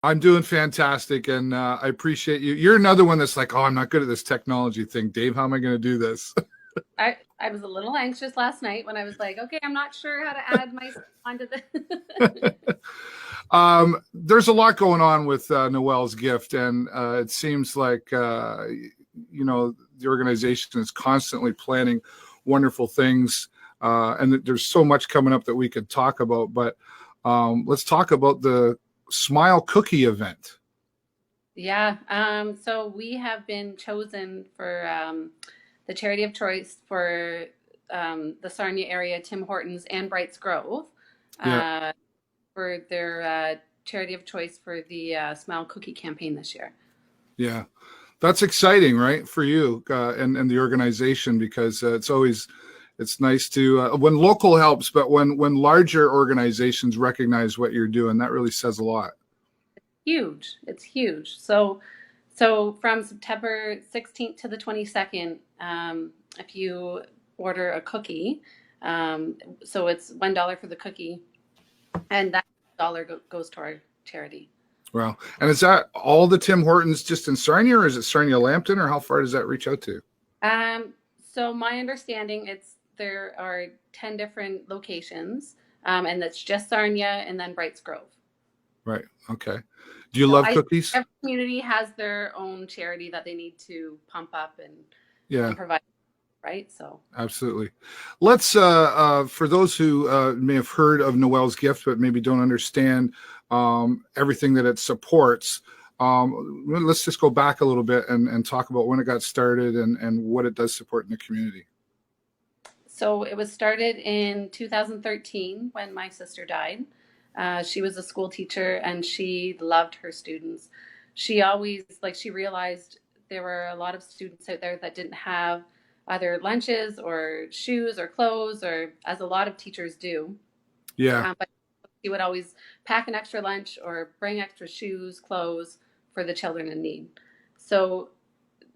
I'm doing fantastic, and I appreciate you. You're another one that's like, oh, I'm not good at this technology thing. Dave, how am I going to do this? I was a little anxious last night when I was like, okay, I'm not sure how to add myself onto the. There's a lot going on with Noelle's Gift, and it seems like the organization is constantly planning wonderful things, and there's so much coming up that we could talk about. But let's talk about the Smile Cookie event. Yeah. So we have been chosen for the charity of choice for the Sarnia area, Tim Hortons and Brights Grove, Yeah, uh, for their charity of choice for the Smile Cookie campaign this year. yeah, that's exciting, right, for you and the organization because it's nice to when local helps, but when larger organizations recognize what you're doing, that really says a lot. Huge. It's huge. So from September 16th to the 22nd, if you order a cookie, so it's $1 for the cookie, and that dollar goes to our charity. Well, and is that all the Tim Hortons just in Sarnia, or is it Sarnia Lambton, or how far does that reach out to? Um, so my understanding, it's there are 10 different locations, and that's just Sarnia and then Brights Grove. Right. Okay. Do you So love cookies? every community has their own charity that they need to pump up Yeah, and provide, right? So absolutely. Let's for those who may have heard of Noelle's Gift but maybe don't understand everything that it supports. Let's just go back a little bit and talk about when it got started and what it does support in the community. So it was started in 2013 when my sister died. She was a school teacher and she loved her students. She always, like, she realized there were a lot of students out there that didn't have either lunches or shoes or clothes, or as a lot of teachers do. Yeah. But she would always pack an extra lunch or bring extra shoes, clothes for the children in need. So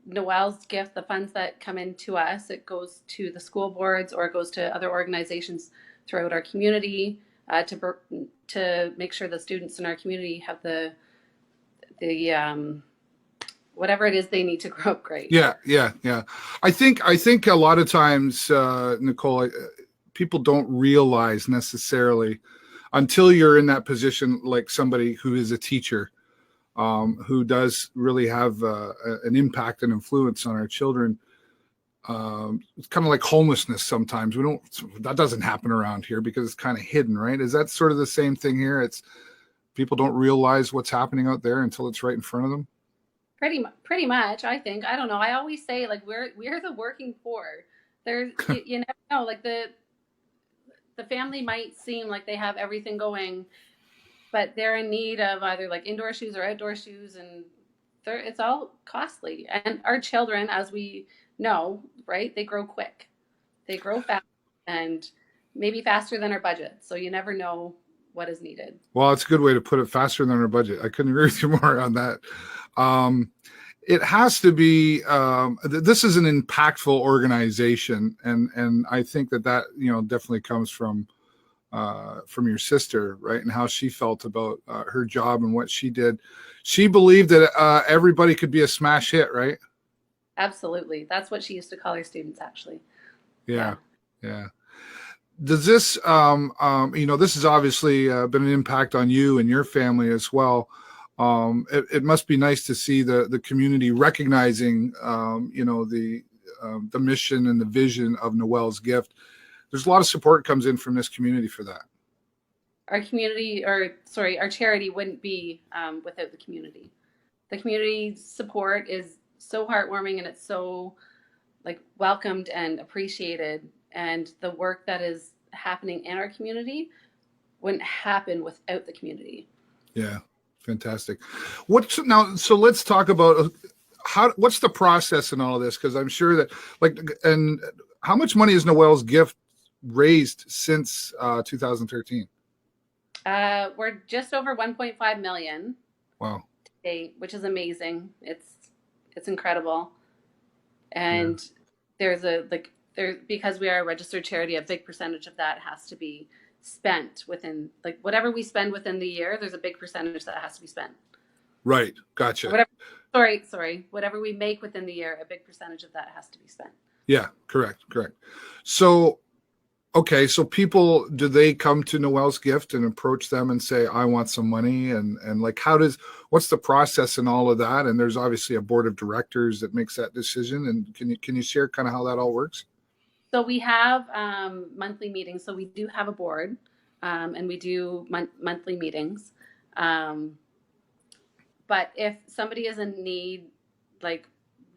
Noelle's Gift, the funds that come into us, it goes to the school boards or it goes to other organizations throughout our community to make sure the students in our community have the whatever it is they need to grow up great. Yeah, yeah, yeah. I think a lot of times, Nicole, people don't realize necessarily until you're in that position, like somebody who is a teacher, who does really have an impact and influence on our children. It's kind of like homelessness. Sometimes we don't. That doesn't happen around here because it's kind of hidden, right? Is that sort of the same thing here? It's people don't realize what's happening out there until it's right in front of them. Pretty much, I think. I don't know. I always say, like, we're the working poor. There's you never know. Like the family might seem like they have everything going, but they're in need of either like indoor shoes or outdoor shoes, and it's all costly. And our children, as we know, right, they grow quick, they grow fast, and maybe faster than our budget. So you never know what is needed. Well, it's a good way to put it. Faster than our budget. I couldn't agree with you more on that. Um, it has to be. This is an impactful organization, and I think that definitely comes from your sister, right, and how she felt about her job and what she did. She believed that everybody could be a smash hit, right? Absolutely, that's what she used to call her students. Actually, Yeah, yeah. yeah. Does this, this has obviously been an impact on you and your family as well. It must be nice to see the community recognizing, the mission and the vision of Noelle's Gift. There's a lot of support comes in from this community for that. Our community, or sorry, our charity wouldn't be without the community. The community support is so heartwarming and it's so like welcomed and appreciated, and the work that is happening in our community wouldn't happen without the community. Yeah, fantastic. What's now? So let's talk about what's the process in all of this? Because I'm sure that and how much money has Noelle's Gift raised since 2013? We're just over 1.5 million Wow. today, which is amazing. It's incredible. Yeah. And there's a like there because we are a registered charity, a big percentage of that has to be spent within, like, whatever we spend within the year, there's a big percentage that has to be spent. Right. Gotcha. Whatever. Sorry. Whatever we make within the year, a big percentage of that has to be spent. Yeah. Correct. So, okay. So people, do they come to Noelle's Gift and approach them and say, I want some money? And like, what's the process and all of that? And there's obviously a board of directors that makes that decision. And can you share kind of how that all works? So we have monthly meetings. So we do have a board, and we do monthly meetings. Um, but if somebody is in need, like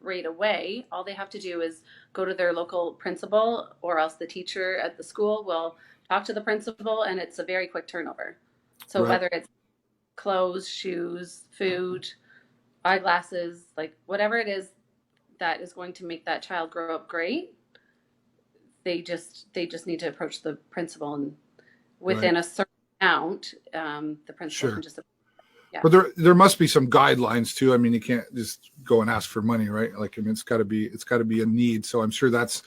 right away, all they have to do is go to their local principal, or else the teacher at the school will talk to the principal, and it's a very quick turnover. So Right. whether it's clothes, shoes, food, eyeglasses, like whatever it is that is going to make that child grow up great, they just need to approach the principal, and Right. within a certain amount, the principal can Sure. just, yeah. But there must be some guidelines too. I mean, you can't just go and ask for money, right? Like, I mean, it's got to be a need. So I'm sure that's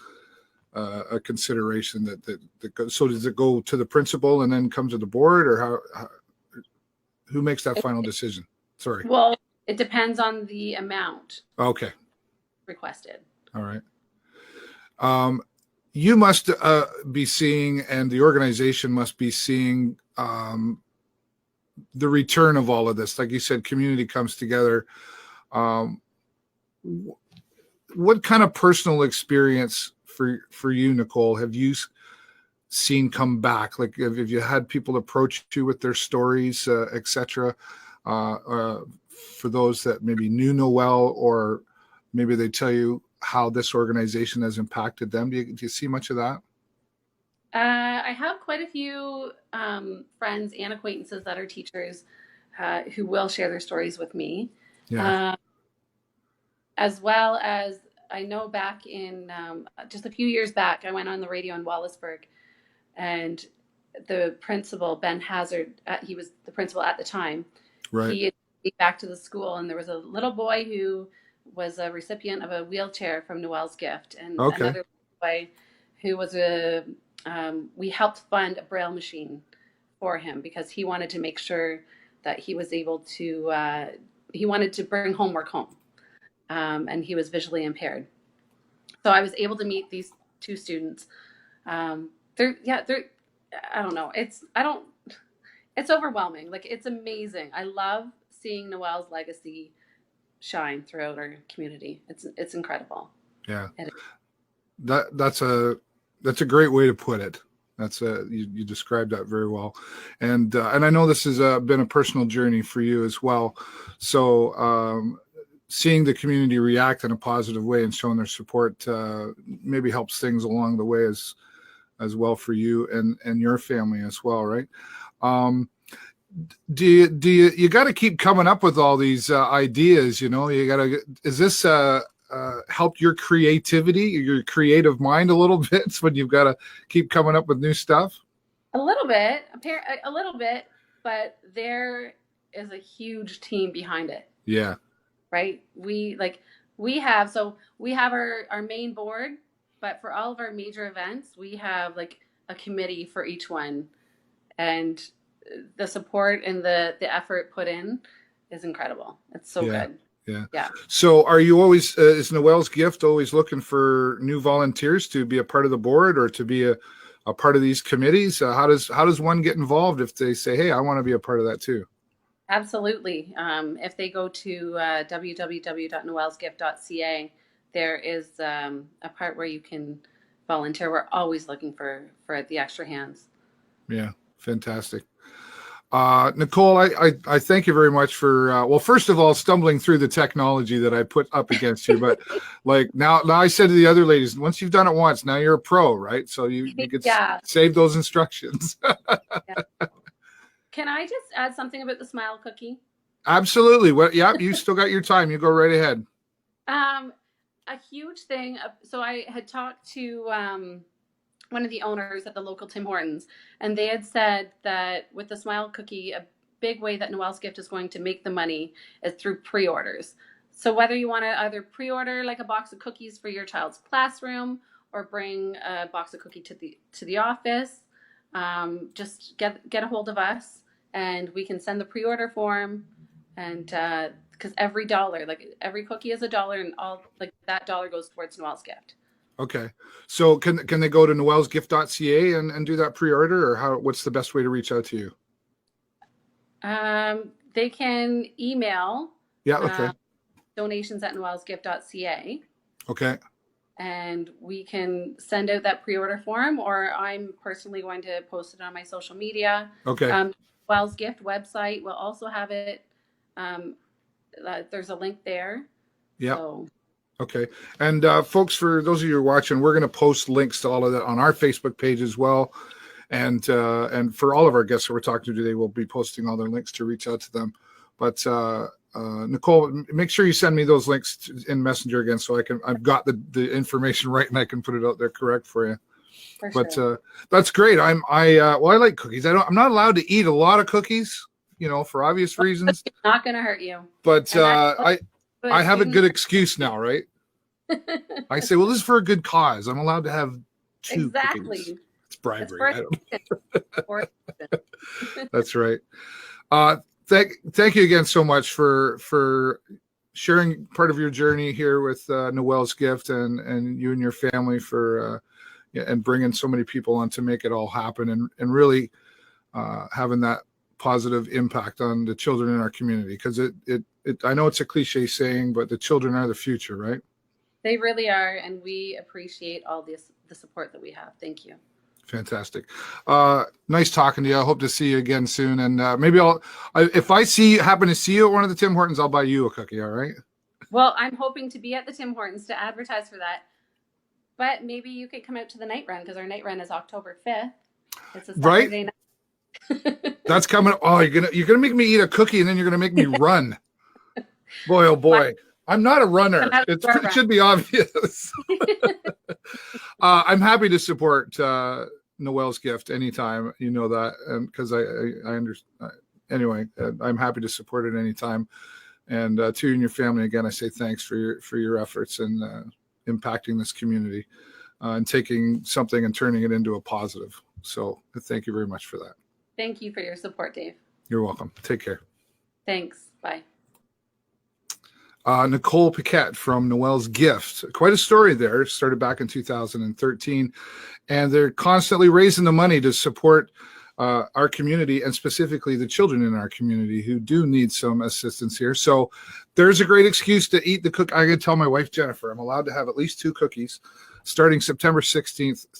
a consideration that goes. So does it go to the principal and then come to the board, or who makes that final decision? Sorry. Well, it depends on the amount Okay. requested. All right. Um, you must be seeing, and the organization must be seeing, the return of all of this. Like you said, community comes together. Um, what kind of personal experience for you, Nicole, have you seen come back? Like, have you had people approach you with their stories, etc.? For those that maybe knew Noelle, or maybe they tell you how this organization has impacted them. Do you see much of that? I have quite a few friends and acquaintances that are teachers, who will share their stories with me. Yeah. Um, as well as I know back in just a few years back, I went on the radio in Wallaceburg, and the principal, Ben Hazard, he was the principal at the time. Right. He came back to the school, and there was a little boy who was a recipient of a wheelchair from Noelle's Gift, and Okay. another boy who was we helped fund a braille machine for him, because he wanted to make sure that he was able to, he wanted to bring homework home, and he was visually impaired. So I was able to meet these two students. They're, I don't know. It's overwhelming. Like, it's amazing. I love seeing Noelle's legacy shine throughout our community. It's incredible. Yeah. It That's a great way to put it. You described that very well, and I know this has been a personal journey for you as well. So seeing the community react in a positive way and showing their support maybe helps things along the way as well for you and your family as well, right? You got to keep coming up with all these ideas? You know, is this help your creativity, your creative mind a little bit when you've got to keep coming up with new stuff? A little bit, a little bit, but there is a huge team behind it. Yeah. Right? We have our main board, but for all of our major events, we have like a committee for each one, and the support and the effort put in is incredible. It's so good. Yeah. Yeah. So are you always, is Noelle's Gift always looking for new volunteers to be a part of the board, or to be a part of these committees? How does one get involved if they say, hey, I want to be a part of that too? Absolutely. If they go to www.noellsgift.ca, there is a part where you can volunteer. We're always looking for the extra hands. Yeah. Fantastic. Nicole, I thank you very much for, well, first of all, stumbling through the technology that I put up against you. But like now I said to the other ladies, once you've done it once, now you're a pro, right? So you could Yeah. save those instructions. Yeah. Can I just add something about the smile cookie? Absolutely. Well, yeah, you still got your time. You go right ahead. A huge thing. So I had talked to one of the owners at the local Tim Hortons, and they had said that with the smile cookie, a big way that Noelle's Gift is going to make the money is through pre-orders. So whether you want to either pre-order like a box of cookies for your child's classroom, or bring a box of cookie to the office, just get a hold of us, and we can send the pre-order form, And because every dollar, like every cookie is a dollar, and all like that dollar goes towards Noelle's gift. Okay. So can they go to noellsgift.ca and do that pre-order, or what's the best way to reach out to you? They can email Yeah. Okay. donations@noellsgift.ca. Okay. And we can send out that pre-order form, or I'm personally going to post it on my social media. Okay. Noelle's Gift website will also have it. There's a link there. Yeah. So. Okay. And folks, for those of you who are watching, we're going to post links to all of that on our Facebook page as well. And for all of our guests that we're talking to today, we'll be posting all their links to reach out to them. But Nicole, make sure you send me those links in Messenger again, so I've got the information right and I can put it out there correct for you. But that's great. I like cookies. I'm not allowed to eat a lot of cookies, for obvious reasons. It's not going to hurt you. But I have a good excuse now, right? I say, well, this is for a good cause. I'm allowed to have 2 cookies. It's bribery. That's right. Thank you again so much for sharing part of your journey here with Noelle's Gift and you and your family and bringing so many people on to make it all happen and really having that positive impact on the children in our community, because I know it's a cliche saying, but the children are the future, right? They really are, and we appreciate all the support that we have. Thank you. Fantastic. Nice talking to you. I hope to see you again soon. And maybe if I happen to see you at one of the Tim Hortons, I'll buy you a cookie. All right. Well, I'm hoping to be at the Tim Hortons to advertise for that. But maybe you could come out to the night run, because our night run is October 5th. It's a Saturday night. That's coming. Oh, you're gonna make me eat a cookie, and then you're gonna make me run. Boy, oh boy. I'm not a runner. It should be obvious. I'm happy to support Noelle's Gift anytime. You know that, and because I understand. Anyway, I'm happy to support it anytime. And to you and your family, again, I say thanks for your efforts and impacting this community and taking something and turning it into a positive. So thank you very much for that. Thank you for your support, Dave. You're welcome. Take care. Thanks. Bye. Nicole Paquette from Noelle's Gift. Quite a story there. Started back in 2013. And they're constantly raising the money to support our community, and specifically the children in our community who do need some assistance here. So there's a great excuse to eat the cookie. I can tell my wife, Jennifer, I'm allowed to have at least 2 cookies starting September 16th